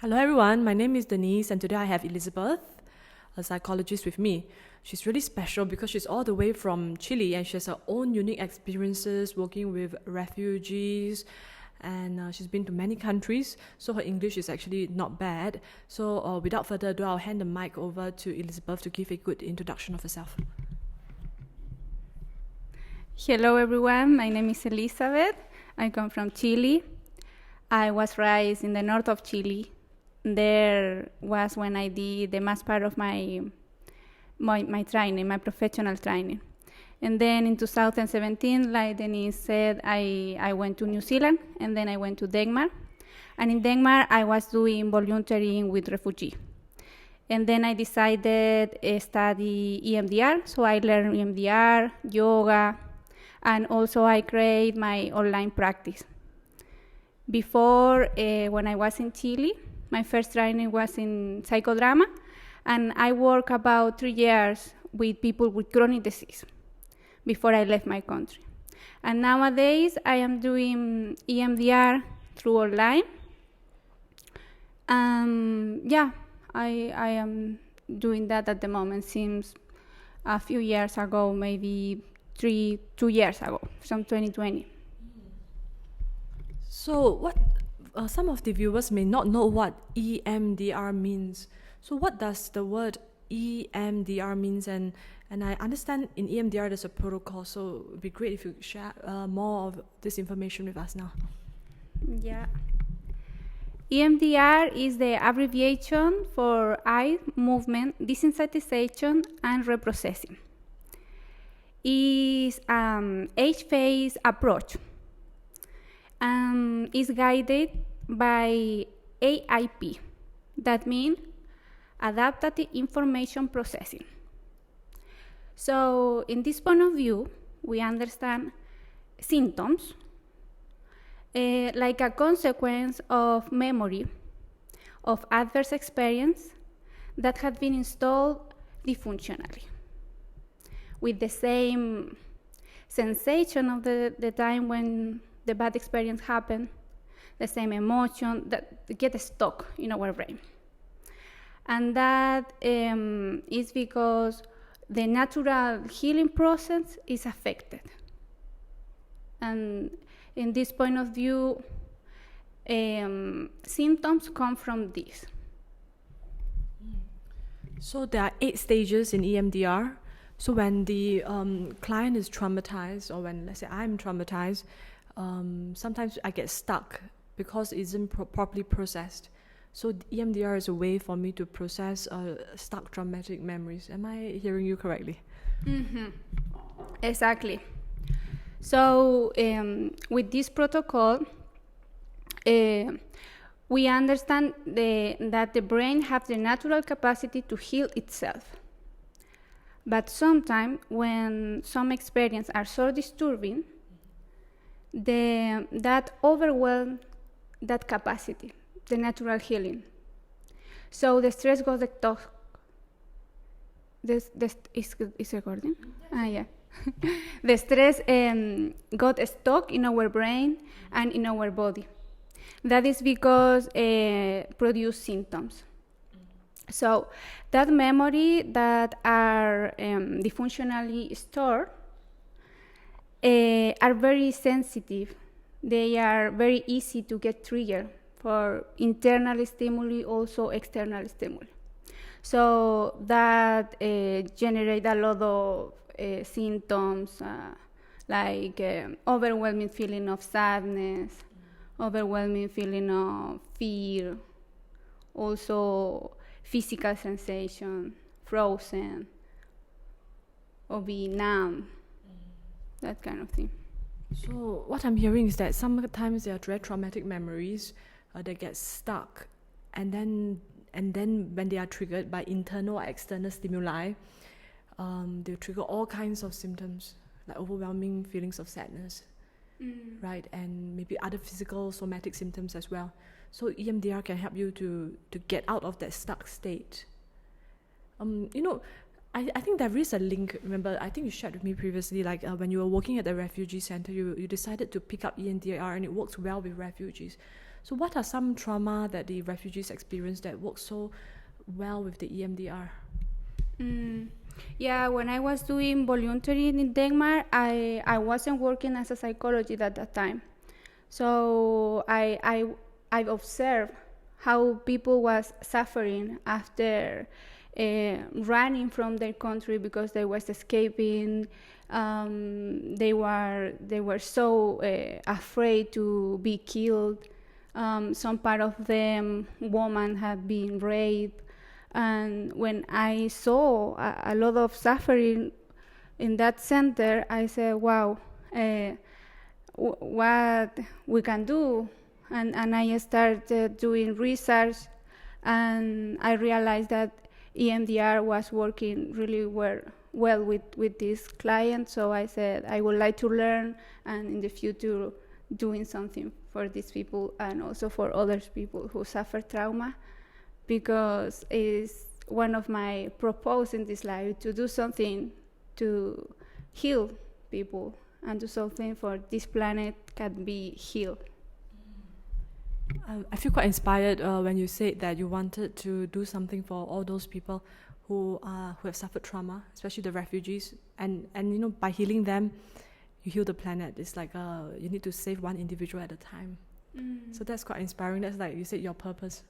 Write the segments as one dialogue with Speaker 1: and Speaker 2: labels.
Speaker 1: Hello everyone, my name is Denise and today I have Elizabeth, a psychologist with me. She's really special because she's all the way from Chile and she has her own unique experiences working with refugees and she's been to many countries, so her English is actually not bad. So without further ado, I'll hand the mic over to Elizabeth to give a good introduction of herself.
Speaker 2: Hello everyone, my name is Elizabeth. I come from Chile. I was raised in the north of Chile. There was when I did the mass part of my training, my professional training. And then in 2017, like Denise said, I went to New Zealand and then I went to Denmark. And in Denmark, I was doing volunteering with refugees. And then I decided to study EMDR, so I learned EMDR, yoga, and also I create my online practice. Before, when I was in Chile, my first training was in psychodrama, and I worked about 3 years with people with chronic disease before I left my country. And nowadays, I am doing EMDR through online. I am doing that at the moment since a few years ago, maybe 2 years ago, from 2020.
Speaker 1: So what some of the viewers may not know what EMDR means. So what does the word EMDR means? And I understand in EMDR there's a protocol, so it would be great if you share more of this information with us now.
Speaker 2: Yeah. EMDR is the abbreviation for eye movement desensitization and reprocessing. It's H-phase approach. Is guided by AIP, that means Adaptive Information Processing. So in this point of view, we understand symptoms like a consequence of memory of adverse experience that had been installed dysfunctionally, with the same sensation of the time when the bad experience happened, the same emotion that get stuck in our brain. And that is because the natural healing process is affected. And in this point of view, symptoms come from this.
Speaker 1: So there are 8 stages in EMDR. So when the client is traumatized, or when, let's say, I'm traumatized, sometimes I get stuck because it isn't properly processed. So EMDR is a way for me to process stuck traumatic memories. Am I hearing you correctly?
Speaker 2: Mm-hmm. Exactly. So with this protocol, we understand that the brain has the natural capacity to heal itself. But sometimes when some experiences are so disturbing, that overwhelms that capacity, the natural healing. So the stress goes stuck. This is recording? Yeah. The stress got stuck in our brain and in our body. That is because produce symptoms. So that memory that are dysfunctionally stored are very sensitive. They are very easy to get triggered for internal stimuli, also external stimuli. So that generate a lot of symptoms like overwhelming feeling of sadness, overwhelming feeling of fear, also physical sensation, frozen, or being numb, that kind of thing.
Speaker 1: So what I'm hearing is that sometimes there are very traumatic memories that get stuck, and then when they are triggered by internal or external stimuli, they trigger all kinds of symptoms, like overwhelming feelings of sadness, right, and maybe other physical somatic symptoms as well. So EMDR can help you to get out of that stuck state. I think there is a link. Remember, I think you shared with me previously, like when you were working at the refugee center, you decided to pick up EMDR and it works well with refugees. So what are some trauma that the refugees experience that works so well with the EMDR?
Speaker 2: Yeah, when I was doing volunteering in Denmark, I wasn't working as a psychologist at that time. So I observed how people was suffering after running from their country because they was escaping. They were so afraid to be killed. Some part of them, women had been raped. And when I saw a lot of suffering in that center, I said, wow, what we can do. And I started doing research, and I realized that EMDR was working really well with this client. So I said I would like to learn, and in the future doing something for these people and also for other people who suffer trauma, because it's one of my purpose in this life to do something to heal people and do something for this planet can be healed.
Speaker 1: I feel quite inspired when you said that you wanted to do something for all those people who have suffered trauma, especially the refugees, and by healing them, you heal the planet. It's like you need to save one individual at a time. So that's quite inspiring. That's like you said, your purpose.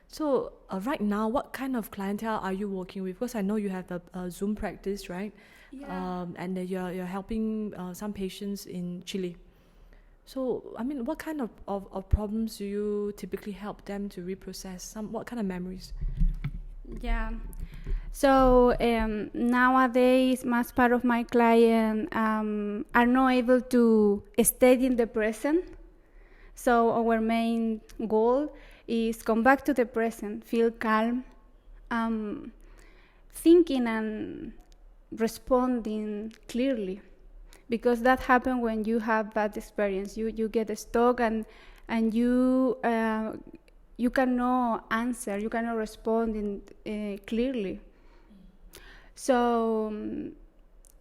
Speaker 1: So right now, what kind of clientele are you working with? Because I know you have a Zoom practice, right?
Speaker 2: Yeah.
Speaker 1: And you're helping some patients in Chile. So, I mean, what kind of problems do you typically help them to reprocess? What kind of memories?
Speaker 2: Yeah. So nowadays, most part of my clients are not able to stay in the present. So our main goal is come back to the present, feel calm, thinking and responding clearly, because that happens when you have bad experience. You get stuck and you cannot answer, you cannot respond clearly. So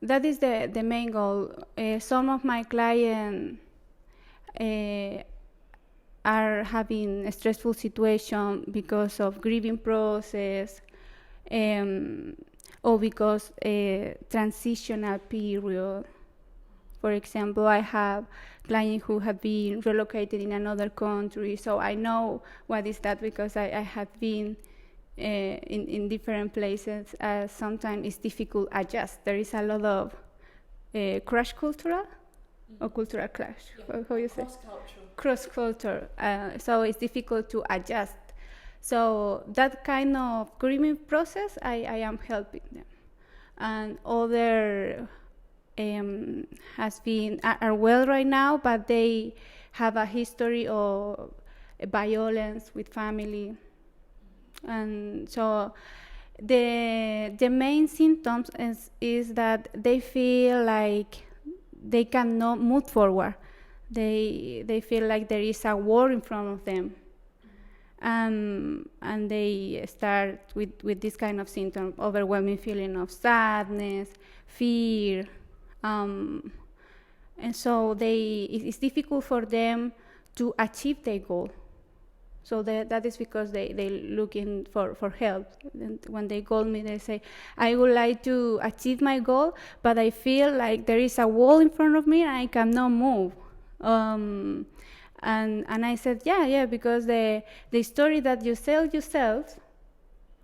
Speaker 2: that is the main goal. Some of my clients are having a stressful situation because of grieving process, or because a transitional period. For example, I have clients who have been relocated in another country, so I know what is that because I have been in different places. Sometimes it's difficult to adjust. There is a lot of crash cultural or cultural clash. Yeah. How you say? Cross culture. So it's difficult to adjust. So that kind of grieving process, I am helping them, and other are well right now, but they have a history of violence with family, and so the main symptoms is that they feel like they cannot move forward. They feel like there is a war in front of them, and they start with this kind of symptom, overwhelming feeling of sadness, fear. And so it's difficult for them to achieve their goal. So that is because they looking for help. And when they call me, they say, I would like to achieve my goal, but I feel like there is a wall in front of me and I cannot move. And I said, yeah, because the story that you tell yourself,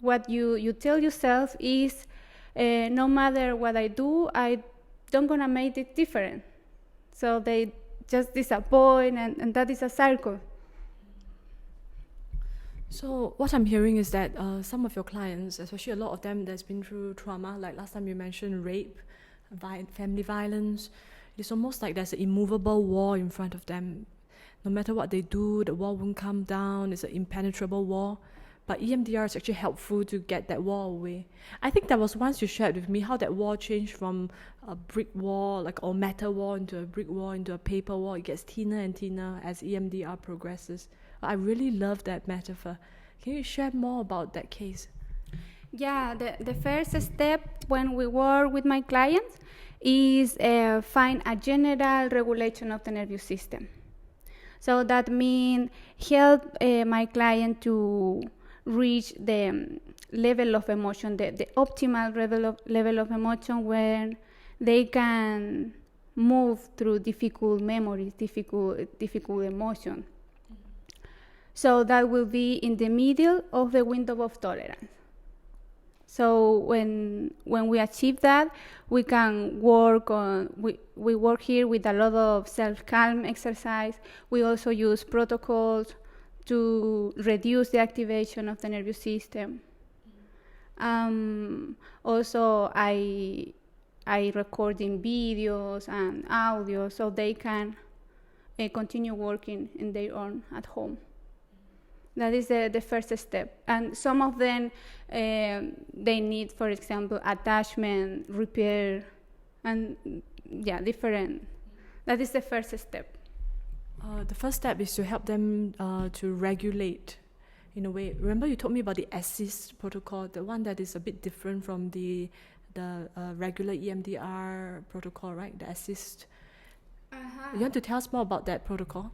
Speaker 2: what you tell yourself is, no matter what I do, I don't gonna make it different. So they just disappoint, and that is a cycle.
Speaker 1: So what I'm hearing is that some of your clients, especially a lot of them that's been through trauma, like last time you mentioned rape, family violence, it's almost like there's an immovable wall in front of them. No matter what they do, the wall won't come down. It's an impenetrable wall. But EMDR is actually helpful to get that wall away. I think that was once you shared with me how that wall changed from a brick wall, like a metal wall, into a brick wall, into a paper wall. It gets thinner and thinner as EMDR progresses. I really love that metaphor. Can you share more about that case?
Speaker 2: Yeah, the first step when we work with my clients is find a general regulation of the nervous system. So that means help my client to reach the level of emotion, the optimal level of emotion when they can move through difficult memories, difficult emotion. So that will be in the middle of the window of tolerance. So when we achieve that, we can work on, we work here with a lot of self-calm exercise. We also use protocols to reduce the activation of the nervous system. Also, I record in videos and audio so they can continue working in their own at home. That is the first step. And some of them, they need, for example, attachment, repair, and different. That is the first step.
Speaker 1: The first step is to help them to regulate in a way. Remember you told me about the assist protocol, the one that is a bit different from the regular EMDR protocol, right? The assist. You want to tell us more about that protocol?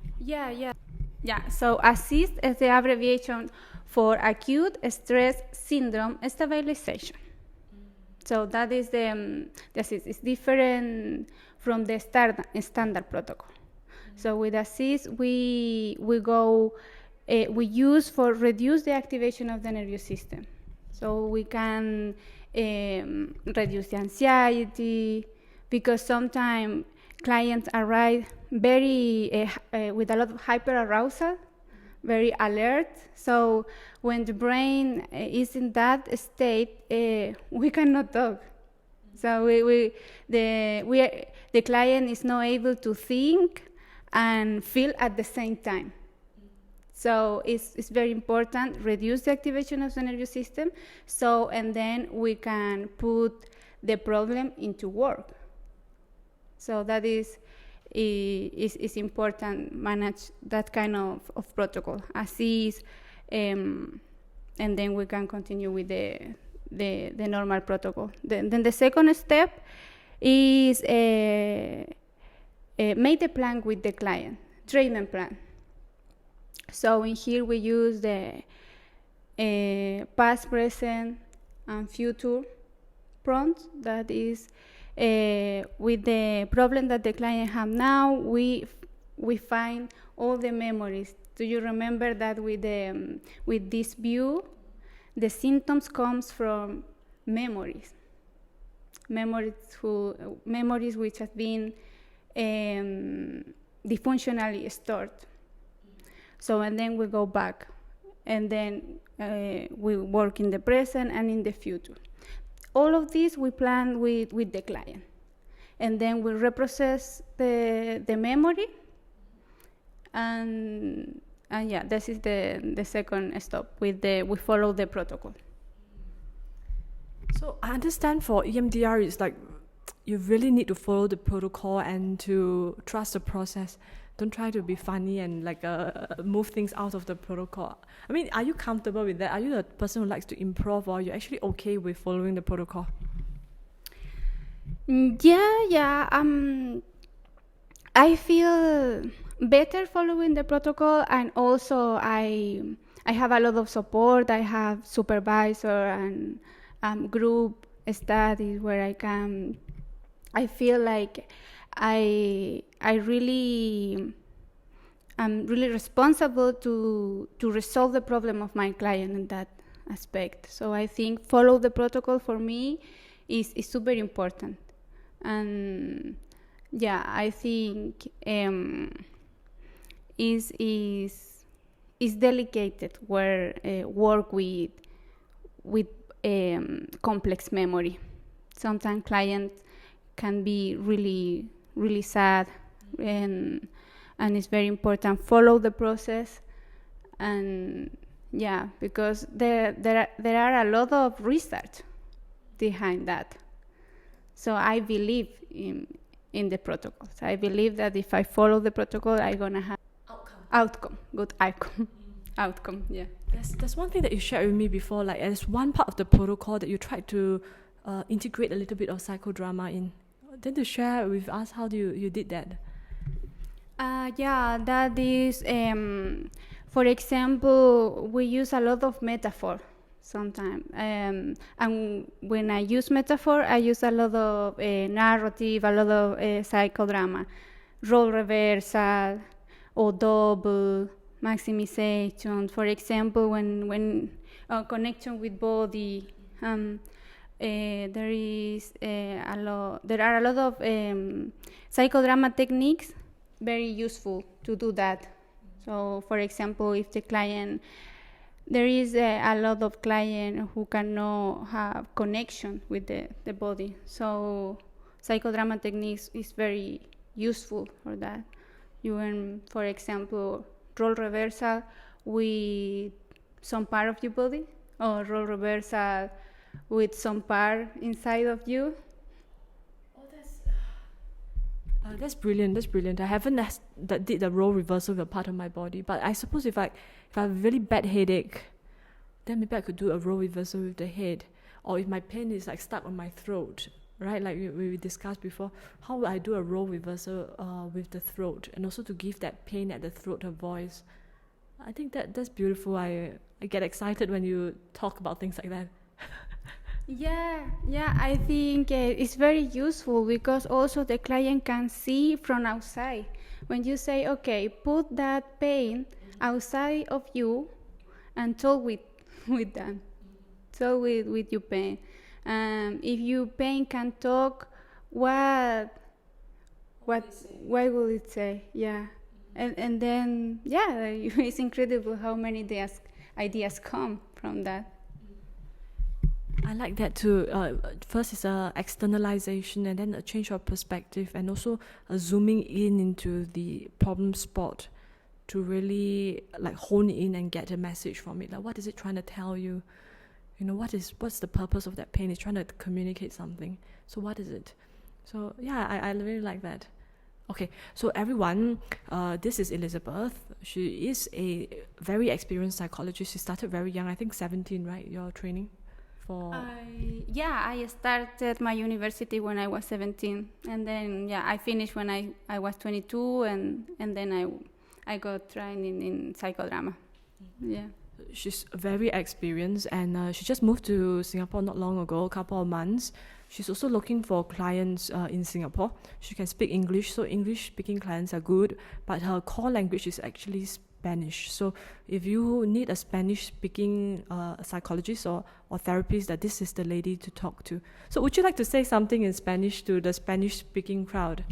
Speaker 1: Yeah, so ASSIST is the abbreviation for Acute Stress Syndrome Stabilization. So that is the ASSIST. It's different from the standard protocol. So with ASSIST, we use for reduce the activation of the nervous system. So we can reduce the anxiety, because sometimes clients arrive very with a lot of hyperarousal, very alert. So when the brain is in that state, we cannot talk. So the client is not able to think and feel at the same time. So it's very important, reduce the activation of the nervous system, and then we can put the problem into work. So that is important, manage that kind of protocol, assist, and then we can continue with the normal protocol. Then the second step is make the plan with the client, treatment plan. So in here we use the past, present, and future prompts. That is, with the problem that the client have now, we find all the memories. Do you remember that with this view, the symptoms comes from memories which have been dysfunctionally stored. So, and then we go back, and then we work in the present and in the future. All of this we plan with the client, and then we reprocess the memory, and this is the second step. We follow the protocol. So I understand for EMDR, it's like you really need to follow the protocol and to trust the process. Don't try to be funny and move things out of the protocol. I mean, are you comfortable with that? Are you the person who likes to improv, or are you actually okay with following the protocol?
Speaker 2: Yeah. I feel better following the protocol, and also I have a lot of support. I have supervisor and group studies where I feel like I'm really responsible to resolve the problem of my client in that aspect. So I think follow the protocol for me is super important. And I think is delicate where work with complex memory. Sometimes clients can be really, really sad, and it's very important follow the process, and because there are a lot of research behind that. So I believe in the protocols. I believe that if I follow the protocol, I'm gonna have good outcome. Yeah.
Speaker 1: There's one thing that you shared with me before. Like, there's one part of the protocol that you tried to integrate a little bit of psychodrama in. Then to share with us how you did that.
Speaker 2: Yeah, that is, for example, we use a lot of metaphor sometimes. And when I use metaphor, I use a lot of narrative, a lot of psychodrama, role reversal, or double, maximization. For example, when connection with body, there are a lot of psychodrama techniques very useful to do that. So, for example, if the client, there is a lot of client who cannot have connection with the body. So, psychodrama techniques is very useful for that. You can, for example, role reversal with some part of your body, or role reversal with some part inside of you.
Speaker 1: That's brilliant. That's brilliant. I haven't did the role reversal with a part of my body, but I suppose if I have a really bad headache, then maybe I could do a role reversal with the head. Or if my pain is like stuck on my throat, right? Like we discussed before, how would I do a role reversal with the throat, and also to give that pain at the throat a voice. I think that's beautiful. I get excited when you talk about things like that.
Speaker 2: Yeah, I think it's very useful because also the client can see from outside. When you say, okay, put that pain outside of you and talk with them, talk with your pain. If your pain can talk, what will it say? Yeah, and then it's incredible how many ideas come from that.
Speaker 1: I like that too. First is a externalization, and then a change of perspective, and also a zooming in into the problem spot to really like hone in and get a message from it. Like, what is it trying to tell you? You know, what's the purpose of that pain? It's trying to communicate something. So what is it? So yeah, I really like that. Okay, so everyone, this is Elizabeth. She is a very experienced psychologist. She started very young, I think 17, right? Your training?
Speaker 2: I started my university when I was 17, and then I finished when I was 22, and then I got training in psychodrama. Yeah.
Speaker 1: She's very experienced, and she just moved to Singapore not long ago, a couple of months. She's also looking for clients in Singapore. She can speak English, so English-speaking clients are good, but her core language is actually Spanish. So if you need a Spanish-speaking psychologist or therapist, that this is the lady to talk to. So would you like to say something in Spanish to the Spanish-speaking crowd?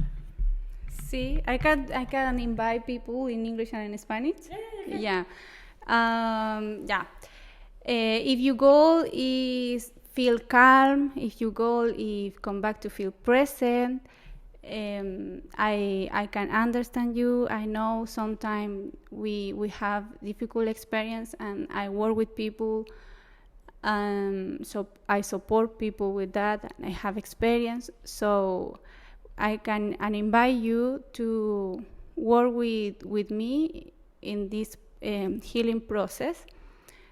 Speaker 2: Sí, I can invite people in English and in Spanish. Yeah. If your goal is feel calm, if your goal is come back to feel present, I can understand you. I know sometimes we have difficult experience, and I work with people, so I support people with that, and I have experience, so I can invite you to work with me in this healing process.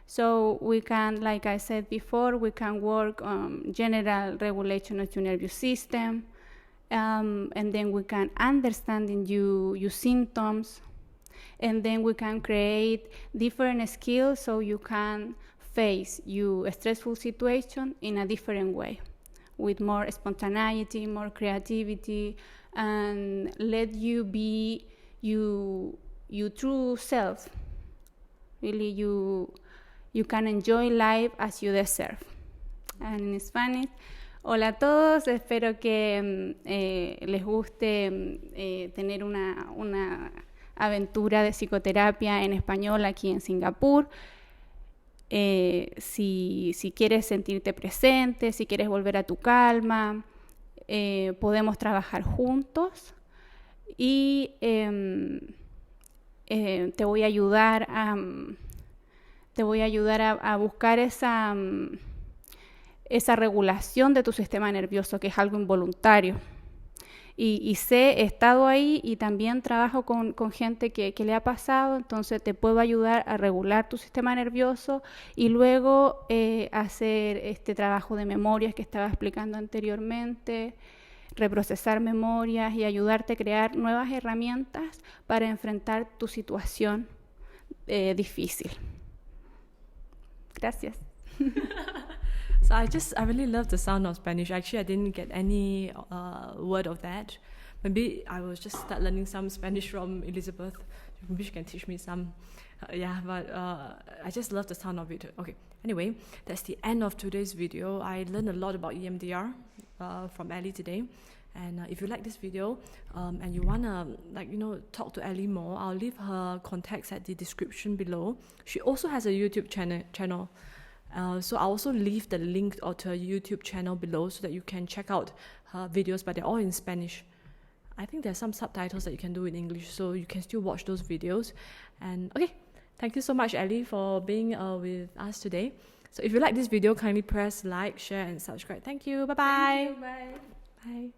Speaker 2: So we can, like I said before, we can work on general regulation of your nervous system, and then we can understand your symptoms, and then we can create different skills so you can face your stressful situation in a different way, with more spontaneity, more creativity, and let you be your true self. Really, you can enjoy life as you deserve. And in Spanish, hola a todos, espero que les guste tener una aventura de psicoterapia en español aquí en Singapur. Si quieres sentirte presente, si quieres volver a tu calma, podemos trabajar juntos, y te voy a ayudar a buscar esa regulación de tu sistema nervioso, que es algo involuntario. Y he estado ahí, y también trabajo con gente que le ha pasado, entonces te puedo ayudar a regular tu sistema nervioso y luego hacer este trabajo de memorias que estaba explicando anteriormente, reprocesar memorias y ayudarte a crear nuevas herramientas para enfrentar tu situación difícil. Gracias.
Speaker 1: So I really love the sound of Spanish. Actually, I didn't get any word of that. Maybe I will just start learning some Spanish from Elizabeth. Maybe she can teach me some. But I just love the sound of it. Okay, anyway, that's the end of today's video. I learned a lot about EMDR from Ellie today. And if you like this video and you wanna talk to Ellie more, I'll leave her contacts at the description below. She also has a YouTube channel. So I'll also leave the link to her YouTube channel below so that you can check out her videos, but they're all in Spanish. I think there's some subtitles that you can do in English, so you can still watch those videos. And okay, thank you so much, Ellie, for being with us today. So if you like this video, kindly press like, share, and subscribe. Thank you. Bye-bye.
Speaker 2: Bye.
Speaker 1: Bye.